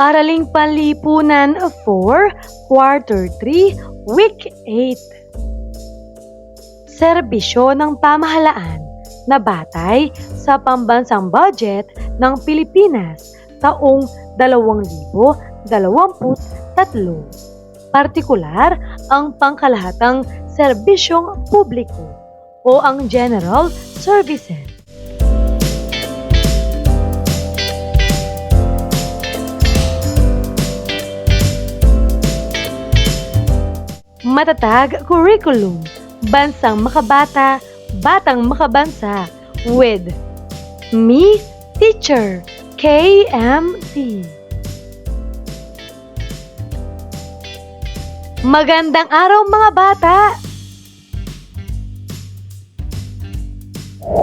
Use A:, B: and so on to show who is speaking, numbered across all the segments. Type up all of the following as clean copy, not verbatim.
A: Araling Panlipunan 4, Quarter 3, Week 8. Serbisyo ng pamahalaan na batay sa pambansang budget ng Pilipinas taong 2023. Partikular ang pangkalahatang serbisyong publiko o ang general services. Matatag curriculum, bansang makabata, batang makabansa, with me, teacher, KMT. Magandang araw mga bata!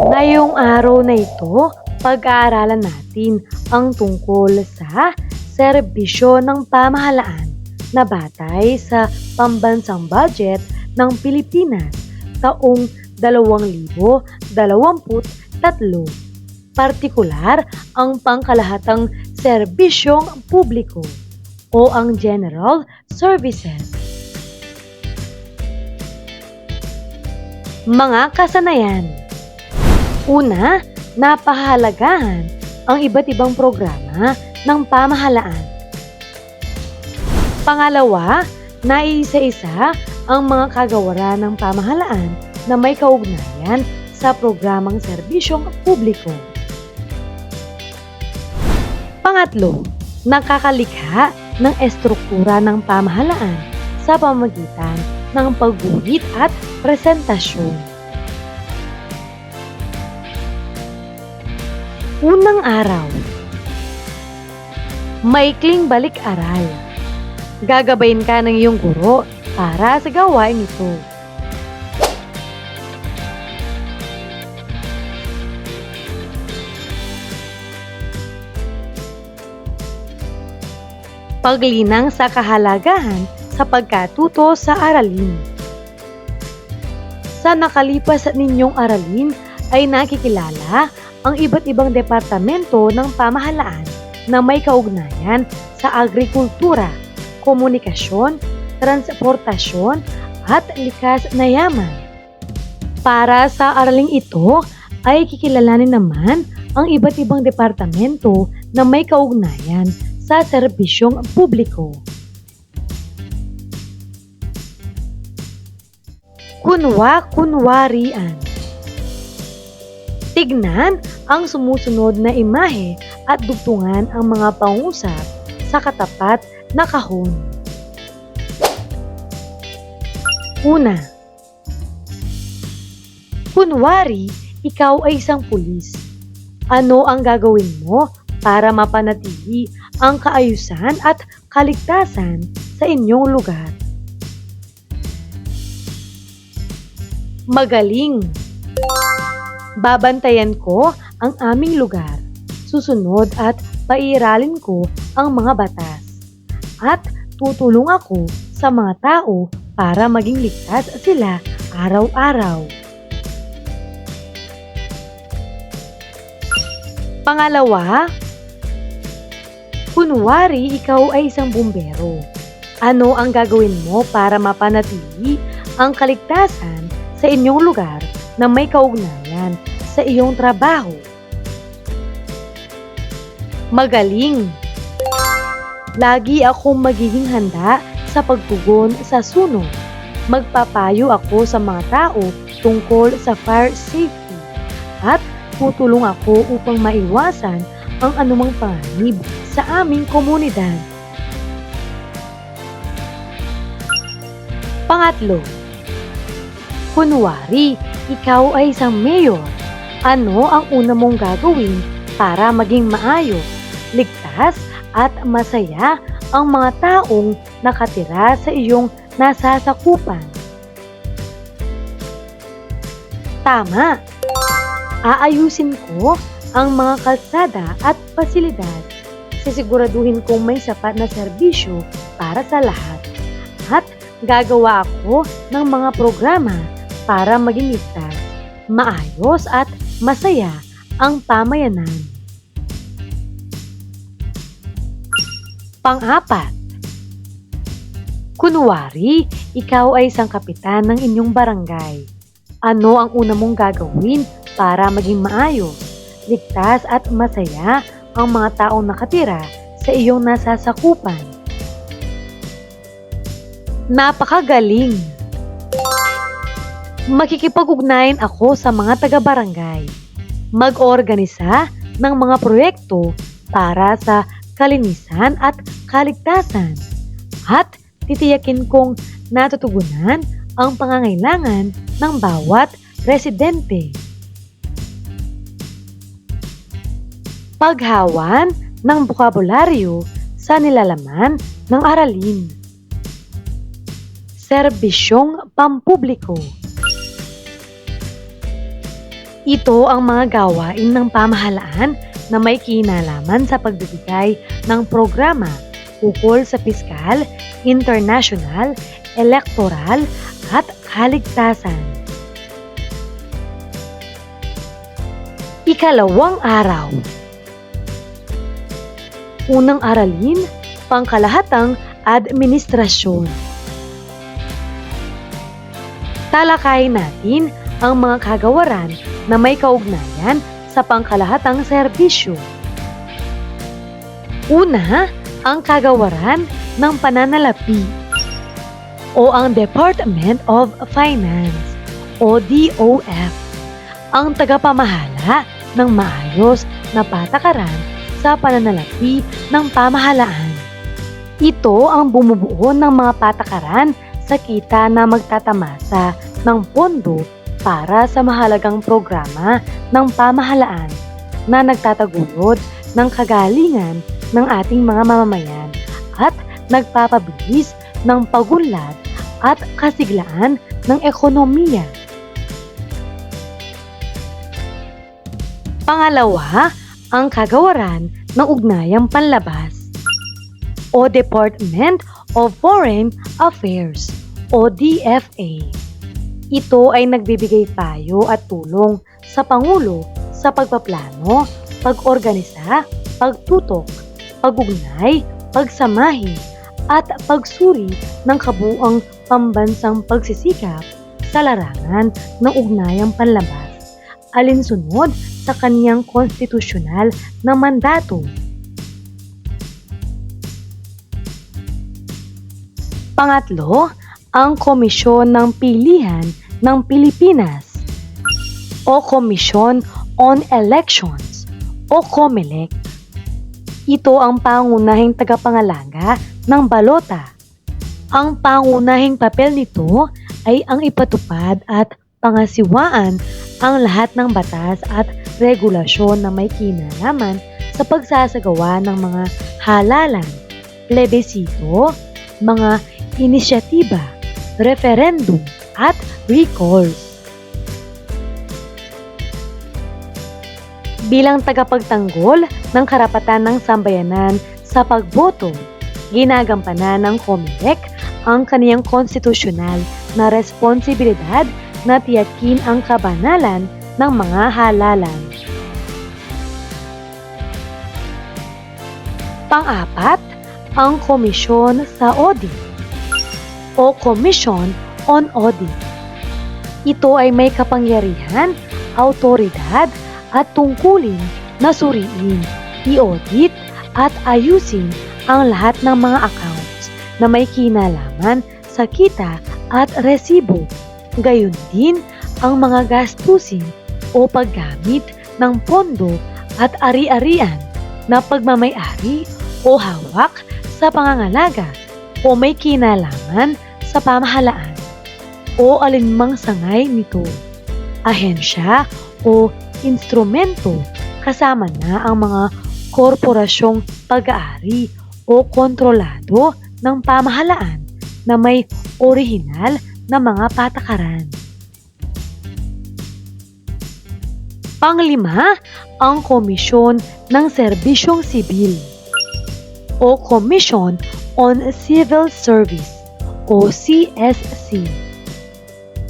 A: Ngayong araw na ito, pag-aaralan natin ang tungkol sa serbisyo ng pamahalaan na batay sa pambansang budget ng Pilipinas taong 2023. Partikular ang pangkalahatang serbisyong publiko o ang general services. Mga kasanayan. Una, napahalagahan ang iba't ibang programa ng pamahalaan. Pangalawa, naiisa-isa ang mga kagawaran ng pamahalaan na may kaugnayan sa programang serbisyong publiko. Pangatlo, nakakalikha ng estruktura ng pamahalaan sa pamamagitan ng pagguhit at presentasyon. Unang araw, maikling balik-aral. Gagabayin ka ng iyong guro para sa gawain ito. Paglinang sa kahalagahan sa pagkatuto sa aralin. Sa nakalipas ninyong aralin ay nakikilala ang iba't ibang departamento ng pamahalaan na may kaugnayan sa agrikultura, komunikasyon, transportasyon at likas na yaman. Para sa araling ito ay kikilalanin naman ang iba't ibang departamento na may kaugnayan sa serbisyong publiko. Kunwa-kunwarian. Tignan ang sumusunod na imahe at dugtungan ang mga pangusap sa katapat na kahon. Una, kunwari ikaw ay isang pulis. Ano ang gagawin mo para mapanatili ang kaayusan at kaligtasan sa inyong lugar? Magaling! Babantayan ko ang aming lugar. Susunod at pairalin ko ang mga batas. At tutulong ako sa mga tao para maging ligtas sila araw-araw. Pangalawa, kunwari ikaw ay isang bumbero. Ano ang gagawin mo para mapanatili ang kaligtasan sa inyong lugar na may kaugnayan sa iyong trabaho? Magaling! Lagi akong magiging handa sa pagtugon sa sunog. Magpapayo ako sa mga tao tungkol sa fire safety at tutulong ako upang maiwasan ang anumang panganib sa aming komunidad. Pangatlo, kunwari ikaw ay isang mayor. Ano ang una mong gagawin para maging maayos, ligtas at masaya ang mga taong nakatira sa iyong nasasakupan? Tama! Aayusin ko ang mga kalsada at pasilidad. Sisiguraduhin kong may sapat na serbisyo para sa lahat. At gagawa ako ng mga programa para maging ligtas, maayos at masaya ang pamayanan. Pang-apat, kunwari, ikaw ay isang kapitan ng inyong barangay. Ano ang una mong gagawin para maging maayos, ligtas at masaya ang mga taong nakatira sa iyong nasasakupan? Napakagaling! Makikipag-ugnayan ako sa mga taga-barangay. Mag-organisa ng mga proyekto para sa kalinisan at kaligtasan. At titiyakin kong natutugunan ang pangangailangan ng bawat residente. Paghawan ng bokabularyo sa nilalaman ng aralin. Serbisyong pampubliko. Ito ang mga gawain ng pamahalaan na may kinalaman sa pagbibigay ng programa ukol sa piskal, international, elektoral at kaligtasan. Ikalawang araw. Unang aralin, pangkalahatang administrasyon. Talakayin natin ang mga kagawaran na may kaugnayan sa pangkalahatang serbisyo. Una, ang kagawaran ng pananalapi o ang Department of Finance o DOF, ang tagapamahala ng maayos na patakaran sa pananalapi ng pamahalaan. Ito ang bumubuo ng mga patakaran sa kita na magtatamasa ng pondo para sa mahalagang programa ng pamahalaan na nagtataguyod ng kagalingan ng ating mga mamamayan at nagpapabilis ng pagunlad at kasiglaan ng ekonomiya. Pangalawa, ang kagawaran ng ugnayang panlabas o Department of Foreign Affairs o DFA. Ito ay nagbibigay payo at tulong sa Pangulo sa pagpaplano, pag-organisa, pagtutok, pag-ugnay, pagsamahin, at pagsuri ng kabuuang pambansang pagsisikap sa larangan ng ugnayang panlabas, alinsunod sa kaniyang konstitusyonal na mandato. Pangatlo, ang Komisyon ng Pilihan ng Pilipinas o Commission on Elections o COMELEC. Ito ang pangunahing tagapangalaga ng balota. Ang pangunahing papel nito ay ang ipatupad at pangasiwaan ang lahat ng batas at regulasyon na may kinalaman sa pagsasagawa ng mga halalan, plebisito, mga inisyatiba, referendum at recalls. Bilang tagapagtanggol ng karapatan ng sambayanan sa pagboto, ginagampanan ng COMELEC ang kaniyang konstitusyonal na responsibilidad na tiyakin ang kabanalan ng mga halalan. Pang-apat, ang Komisyon sa Audit o Commission on Audit. Ito ay may kapangyarihan, awtoridad at tungkulin na suriin, i-audit at ayusin ang lahat ng mga accounts na may kinalaman sa kita at resibo. Gayon din ang mga gastusin o paggamit ng pondo at ari-arian na pagmamay-ari o hawak sa pangangalaga o may kinalaman sa pamahalaan o alinmang sangay nito, ahensya o instrumento, kasama na ang mga korporasyong pag-aari o kontrolado ng pamahalaan na may orihinal na mga patakaran. Panglima, ang Komisyon ng Serbisyong Sibil o Commission on Civil Service o CSC.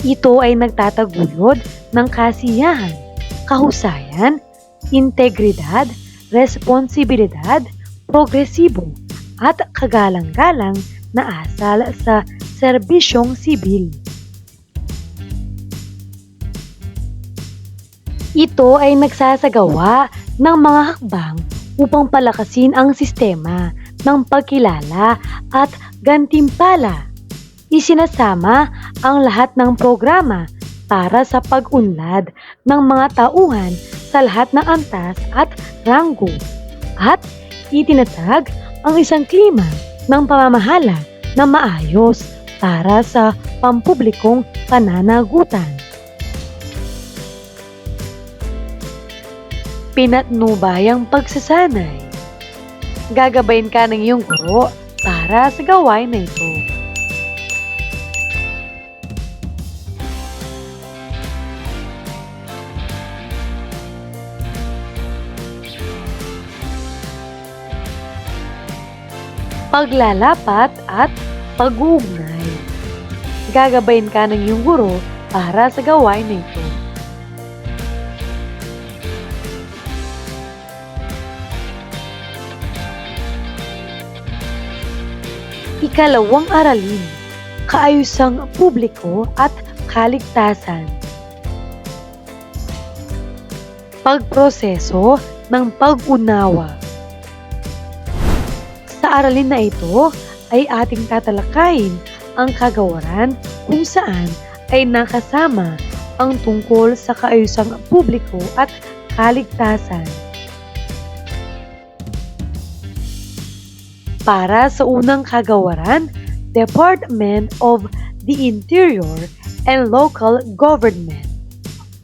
A: Ito ay nagtataguyod ng kasiyahan, kahusayan, integridad, responsibilidad, progresibo, at kagalang-galang na asal sa serbisyong sibil. Ito ay nagsasagawa ng mga hakbang upang palakasin ang sistema ng pagkilala at gantimpala. Isinasama ang lahat ng programa para sa pag-unlad ng mga tauhan sa lahat ng antas at ranggo at itinatag ang isang klima ng pamamahala na maayos para sa pampublikong pananagutan. Pinatnubayang pagsasanay. Gagabayin ka ng iyong guro para sa gawain na ito. Paglalapat at pag-uugnay. Gagabayin ka ng iyong guro para sa gawain na ito. Ikalawang aralin, kaayusang publiko at kaligtasan. Pagproseso ng pag-unawa. Sa aralin na ito ay ating tatalakayin ang kagawaran kung saan ay nakasama ang tungkol sa kaayusang publiko at kaligtasan. Para sa unang kagawaran, Department of the Interior and Local Government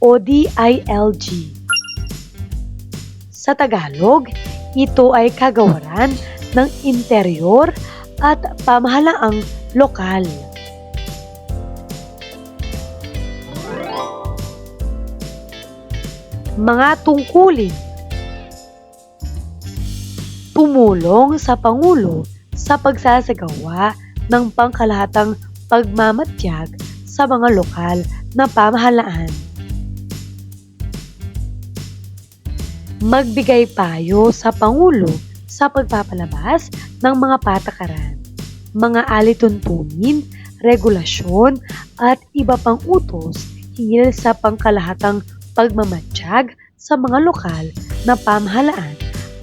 A: o DILG. Sa Tagalog, ito ay kagawaran ng interior at pamahalaang lokal. Mga tungkulin. Tumulong sa Pangulo sa pagsasagawa ng pangkalahatang pagmamatyag sa mga lokal na pamahalaan. Magbigay payo sa Pangulo sa pagpapalabas ng mga patakaran, mga alituntunin, regulasyon at iba pang utos hinggil sa pangkalahatang pagmamatsyag sa mga lokal na pamahalaan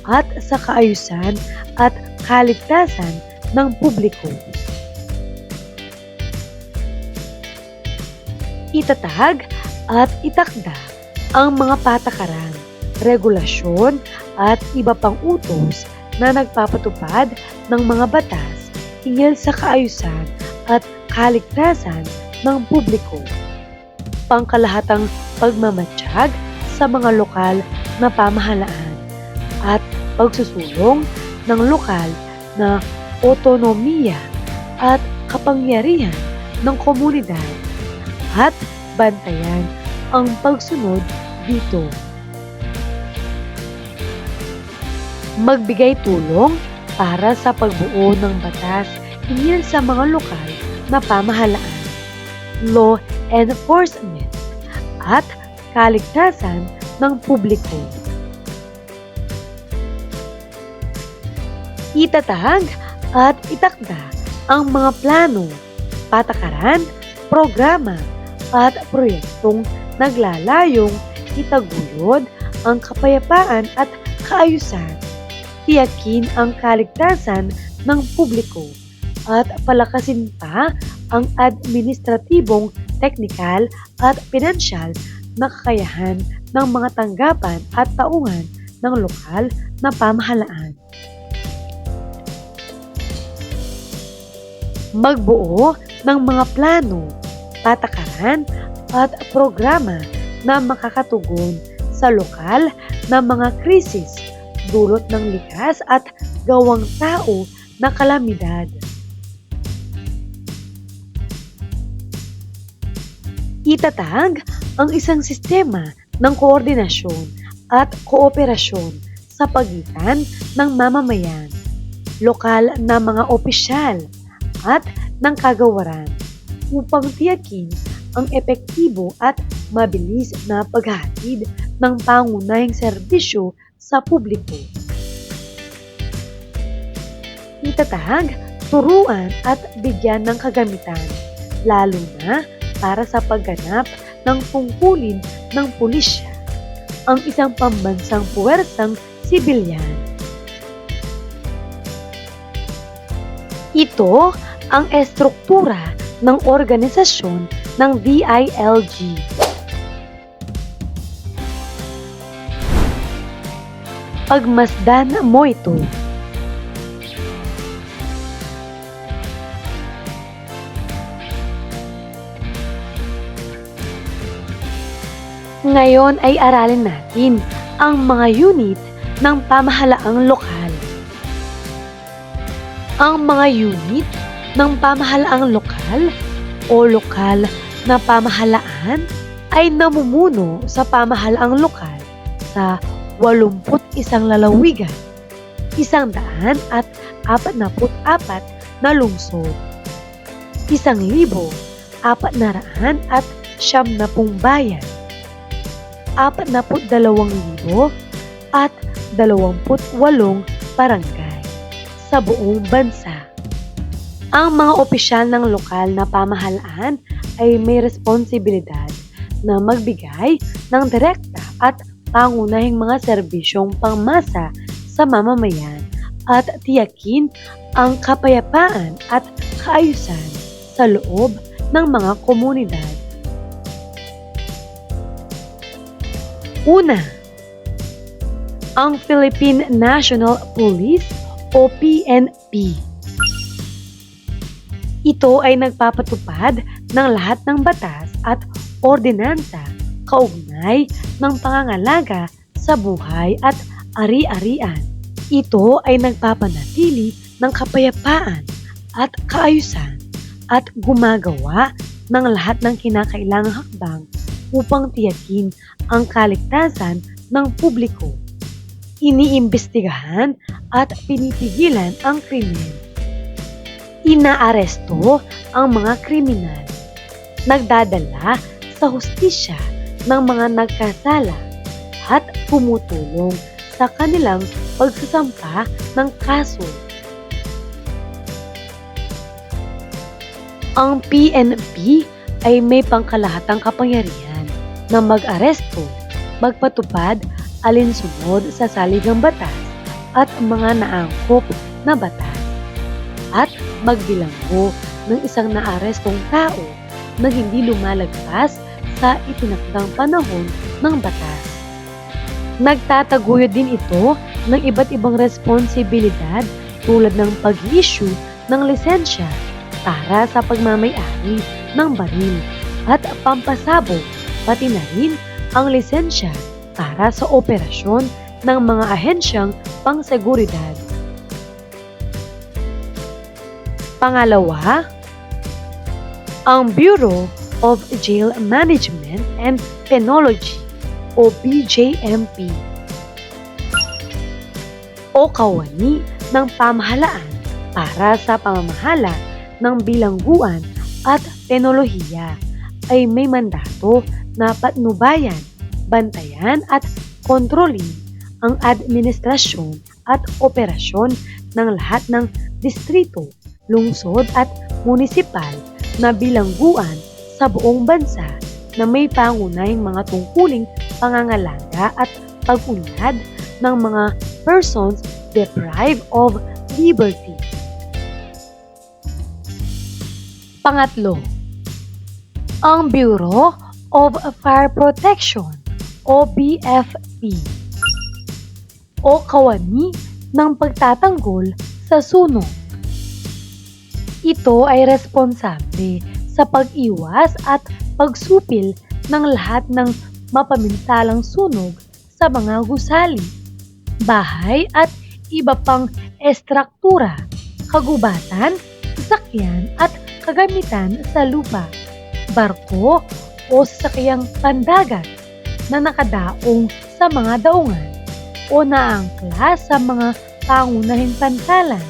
A: at sa kaayusan at kaligtasan ng publiko. Itatag at itakda ang mga patakaran, regulasyon at iba pang utos na nagpapatupad ng mga batas hinggil sa kaayusan at kaligtasan ng publiko. Pangkalahatang pagmamatsyag sa mga lokal na pamahalaan at pagsusulong ng lokal na otonomiya at kapangyarihan ng komunidad at bantayan ang pagsunod dito. Magbigay tulong para sa pagbuo ng batas hinggil sa mga lokal na pamahalaan, law enforcement, at kaligtasan ng publiko. Itatag at itakda ang mga plano, patakaran, programa, at proyektong naglalayong itaguyod ang kapayapaan at kaayusan, tiyakin ang kaligtasan ng publiko, at palakasin pa ang administratibong, teknikal at pinansyal na kakayahan ng mga tanggapan at tauhan ng lokal na pamahalaan. Magbuo ng mga plano, patakaran at programa na makakatugon sa lokal na mga krisis dulot ng likas at gawang tao na kalamidad. Itatag ang isang sistema ng koordinasyon at kooperasyon sa pagitan ng mamamayan, lokal na mga opisyal at ng kagawaran upang tiyakin ang epektibo at mabilis na paghahatid ng pangunahing serbisyo sa publiko. Itatag, turuan at bigyan ng kagamitan, lalo na para sa pagganap ng tungkulin ng pulisya, ang isang pambansang puwersang sibilyan. Ito ang estruktura ng organisasyon ng DILG. Pagmasdan mo ito. Ngayon ay aralin natin ang mga unit ng pamahalaang lokal. Ang mga unit ng pamahalaang lokal o lokal na pamahalaan ay namumuno sa pamahalaang lokal sa 81 lalawigan, 144 na lungsod, 1,490 bayan, 42,028 barangay sa buong bansa. Ang mga opisyal ng lokal na pamahalaan ay may responsibilidad na magbigay ng direkta at pangunahing mga serbisyong pangmasa sa mamamayan at tiyakin ang kapayapaan at kaayusan sa loob ng mga komunidad. Una, ang Philippine National Police o PNP. Ito ay nagpapatupad ng lahat ng batas at ordinansa kaugnay ng pangangalaga sa buhay at ari-arian. Ito ay nagpapanatili ng kapayapaan at kaayusan at gumagawa ng lahat ng kinakailangang hakbang upang tiyakin ang kaligtasan ng publiko. Iniimbestigahan at pinipigilan ang krimen. Inaaresto ang mga kriminal. Nagdadala sa hustisya ng mga nagkasala at tumutulong sa kanilang pagsasampa ng kaso. Ang PNP ay may pangkalahatang kapangyarihan na mag-aresto, magpatupad alinsunod sa saligang batas at mga naangkop na batas, at magbilanggo ng isang naarestong tao na hindi lumalagpas sa itinakdang panahon ng batas. Nagtataguyod din ito ng iba't ibang responsibilidad tulad ng pag-issue ng lisensya para sa pagmamay-ari ng baril at pampasabog, pati na rin ang lisensya para sa operasyon ng mga ahensyang pangseguridad. Pangalawa, ang Bureau of Jail Management and Penology o BJMP o kawani ng pamahalaan para sa pamamahala ng bilangguan at teknolohiya ay may mandato na patnubayan, bantayan at kontrolin ang administrasyon at operasyon ng lahat ng distrito, lungsod at munisipal na bilangguan sa buong bansa na may pangunahing mga tungkuling pangangalaga at pag-unlad ng mga persons deprived of liberty. Pangatlo, ang Bureau of Fire Protection o BFP o kawani ng pagtatanggol sa sunog. Ito ay responsable sa pag-iwas at pagsupil ng lahat ng mapaminsalang sunog sa mga gusali, bahay at iba pang estruktura, kagubatan, sasakyan at kagamitan sa lupa, barko o sasakyang pandagat na nakadaong sa mga daungan o naangkla sa mga pangunahing pantalan,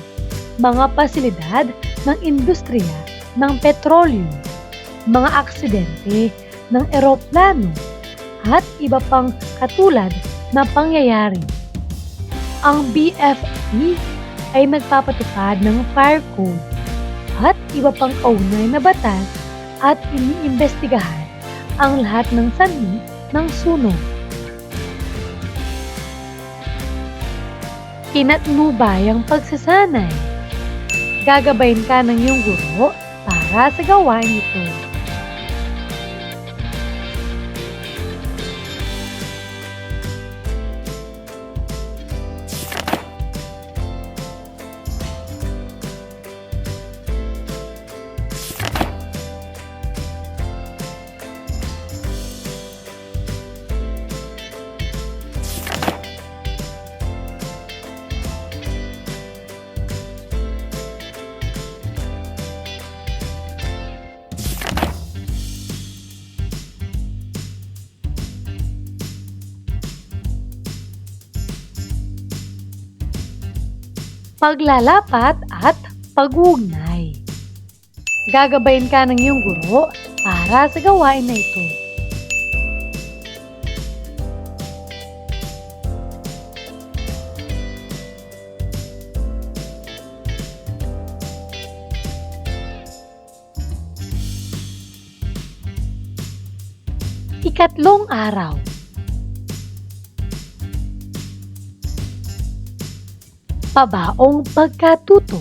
A: mga pasilidad ng industriya ng petroleum, mga aksidente ng eroplano at iba pang katulad na pangyayari. Ang BFP ay nagpapatupad ng fire code at iba pang kaugnay na batas at iniimbestigahan ang lahat ng sanhi ng sunog. Pinatnubay ang pagsasanay. Gagabayin ka ng iyong guro para sa gawain ito. Paglalapat at pag-uugnay. Gagabayin ka ng iyong guro para sa gawain na ito. Ikatlong araw. Pabaong pagkatuto.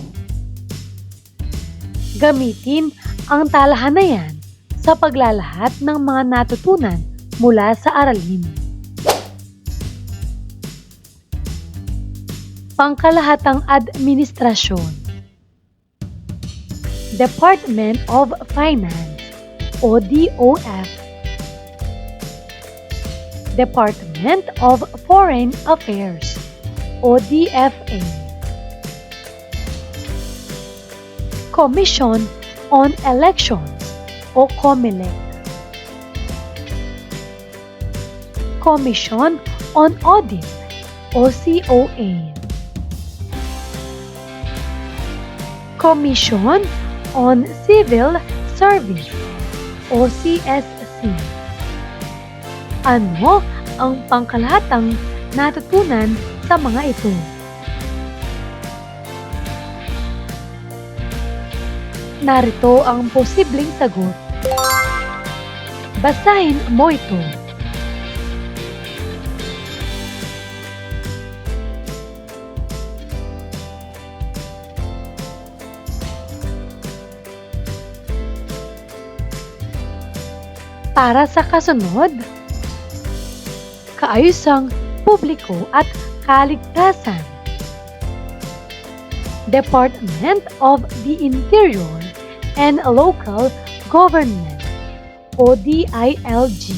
A: Gamitin ang talahanayan sa paglalahat ng mga natutunan mula sa aralin. Pangkalahatang administrasyon. Department of Finance o DOF. Department of Foreign Affairs o DFA. Commission on Elections o COMELEC. Commission on Audit o COA. Commission on Civil Service o CSC. Ano ang pangkalahatang natutunan sa mga ito? Narito ang posibleng sagot. Basahin mo ito. Para sa kasunod, kaayusang publiko at kaligtasan. Department of the Interior and Local Government o DILG.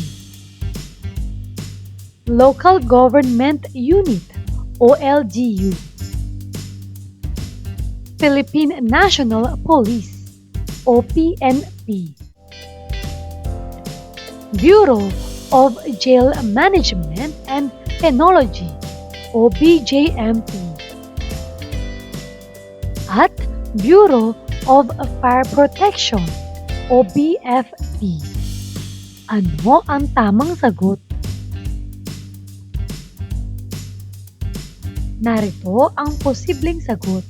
A: Local Government Unit o LGU. Philippine National Police o PNP. Bureau of Jail Management and Penology o BJMP. At Bureau of Fire Protection o BFP. Ano ang tamang sagot? Narito ang posibleng sagot.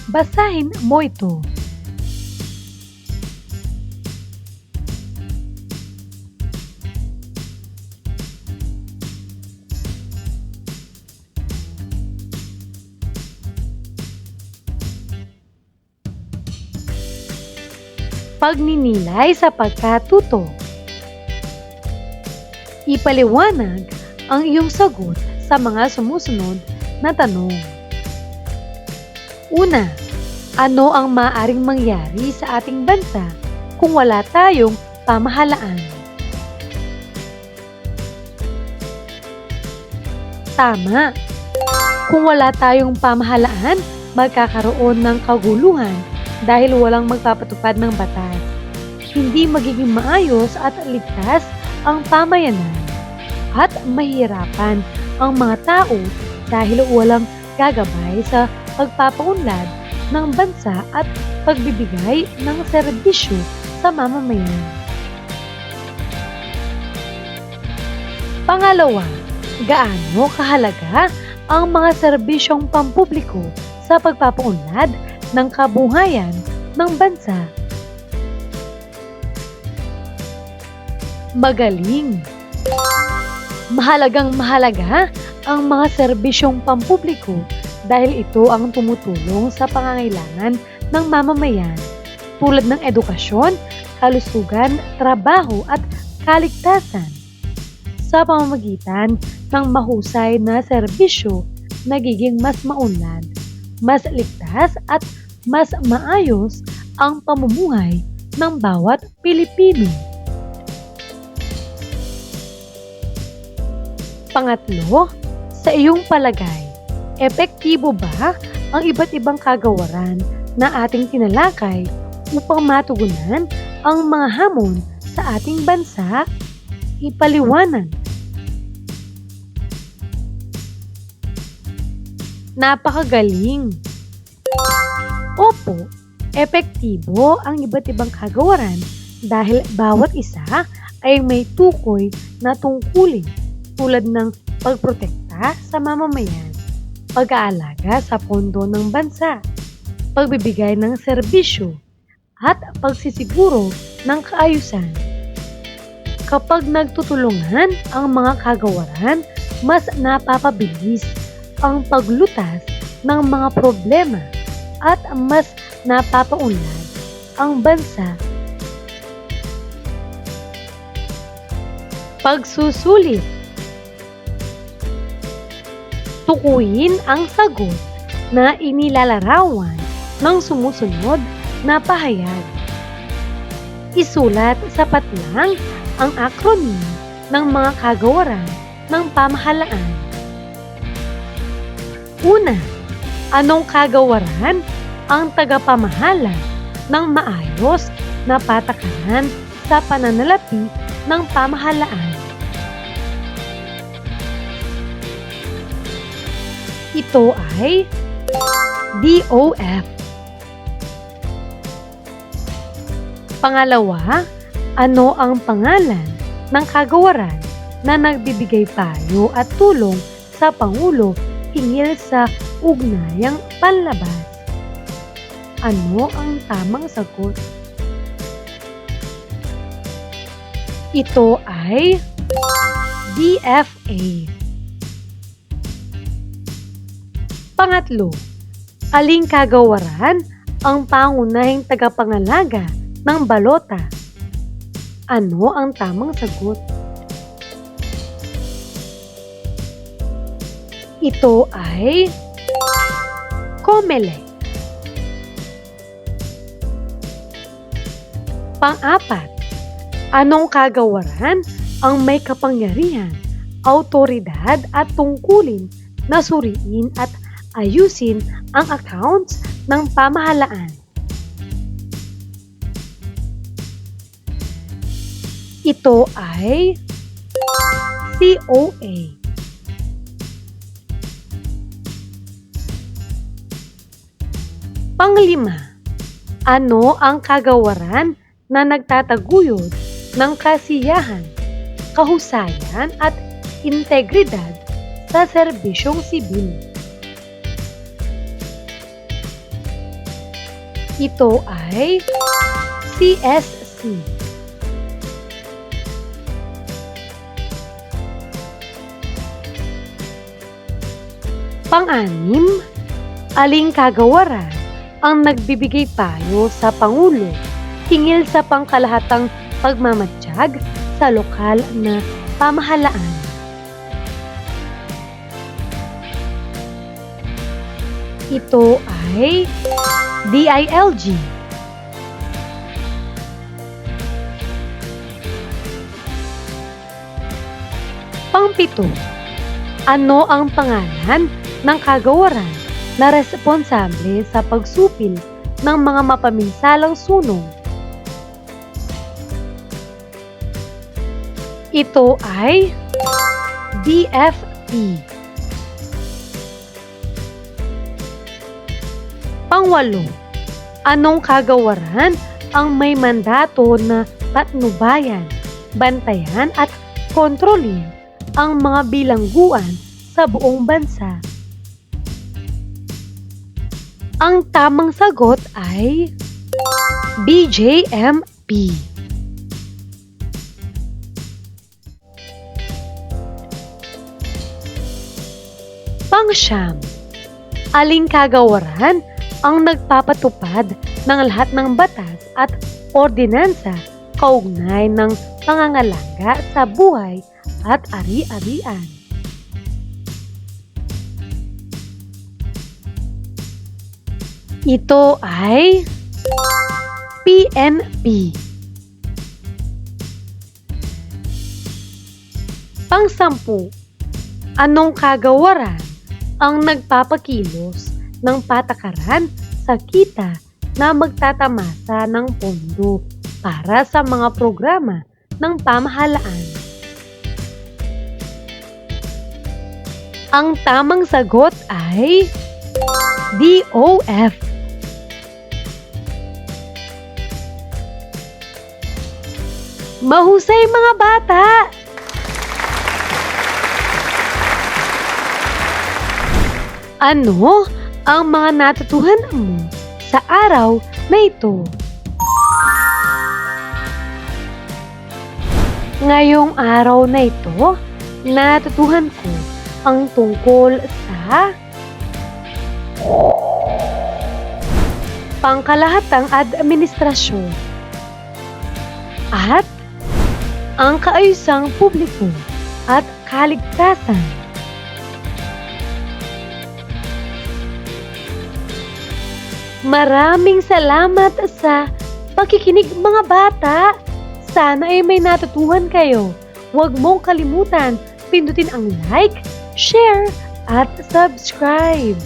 A: Basahin mo ito. Pagninilay sa pagkatuto. Ipaliwanag ang iyong sagot sa mga sumusunod na tanong. Una, ano ang maaaring mangyari sa ating bansa kung wala tayong pamahalaan? Tama. Kung wala tayong pamahalaan, magkakaroon ng kaguluhan dahil walang magpapatupad ng batas. Hindi magiging maayos at ligtas ang pamayanan at mahihirapan ang mga tao dahil walang gagabay sa pagpapaunlad ng bansa at pagbibigay ng serbisyo sa mamamayan. Pangalawa, gaano kahalaga ang mga serbisyong pampubliko sa pagpapaunlad ng kabuhayan ng bansa? Magaling! Mahalagang mahalaga ang mga serbisyong pampubliko dahil ito ang tumutulong sa pangangailangan ng mamamayan tulad ng edukasyon, kalusugan, trabaho at kaligtasan. Sa pamamagitan ng mahusay na serbisyo, nagiging mas maunlad, mas ligtas at mas maayos ang pamumuhay ng bawat Pilipino. Pangatlo, sa iyong palagay, epektibo ba ang iba't ibang kagawaran na ating tinalakay upang matugunan ang mga hamon sa ating bansa? Ipaliwanag. Napakagaling! Opo, epektibo ang iba't ibang kagawaran dahil bawat isa ay may tukoy na tungkulin tulad ng pagprotekta sa mamamayan, pag-aalaga sa pondo ng bansa, pagbibigay ng serbisyo, at pagsisiguro ng kaayusan. Kapag nagtutulungan ang mga kagawaran, mas napapabilis ang paglutas ng mga problema at mas napapaunlad ang bansa. Pagsusulit. Tukuyin ang sagot na inilalarawan ng sumusunod na pahayag. Isulat sa patlang ang acronym ng mga kagawaran ng pamahalaan. Una, anong kagawaran ang tagapamahala ng maayos na patakaran sa pananalapi ng pamahalaan? Ito ay DOF. Pangalawa, ano ang pangalan ng kagawaran na nagbibigay payo at tulong sa Pangulo hinggil sa ugnayang panlabas? Ano ang tamang sagot? Ito ay DFA. Pangatlo, aling kagawaran ang pangunahing tagapangalaga ng balota? Ano ang tamang sagot? Ito ay COMELEC. Pang-apat, anong kagawaran ang may kapangyarihan, awtoridad at tungkulin na suriin at ayusin ang accounts ng pamahalaan? Ito ay COA. Panglima, ano ang kagawaran na nagtataguyod ng kasiyahan, kahusayan at integridad sa serbisyong sibil? Ito ay CSC. Pang-anim, aling kagawaran ang nagbibigay payo sa Pangulo hinggil sa pangkalahatang pagmamatsyag sa lokal na pamahalaan? Ito ay DILG. Pang-pito, ano ang pangalan ng kagawaran na responsable sa pagsupil ng mga mapaminsalang sunog? Ito ay DFP. Pang-walo, anong kagawaran ang may mandato na patnubayan, bantayan at kontrolin ang mga bilangguan sa buong bansa? Ang tamang sagot ay BJMP. Pang-siyam, aling kagawaran ang nagpapatupad ng lahat ng batas at ordinansa kaugnay ng pangangalaga sa buhay at ari-arian? Ito ay PNP. Pang-sampu, anong kagawaran ang nagpapakilos ng patakaran sa kita na magtatamasa ng pondo para sa mga programa ng pamahalaan? Ang tamang sagot ay DOF. Mahusay mga bata! Ano ang mga natutuhan mo sa araw na ito? Ngayong araw na ito, natutuhan ko ang tungkol sa pangkalahatang administrasyon at ang kaayusang publiko at kaligtasan. Maraming salamat sa pakikinig mga bata. Sana ay may natutuhan kayo. Huwag mong kalimutan pindutin ang like, share, at subscribe.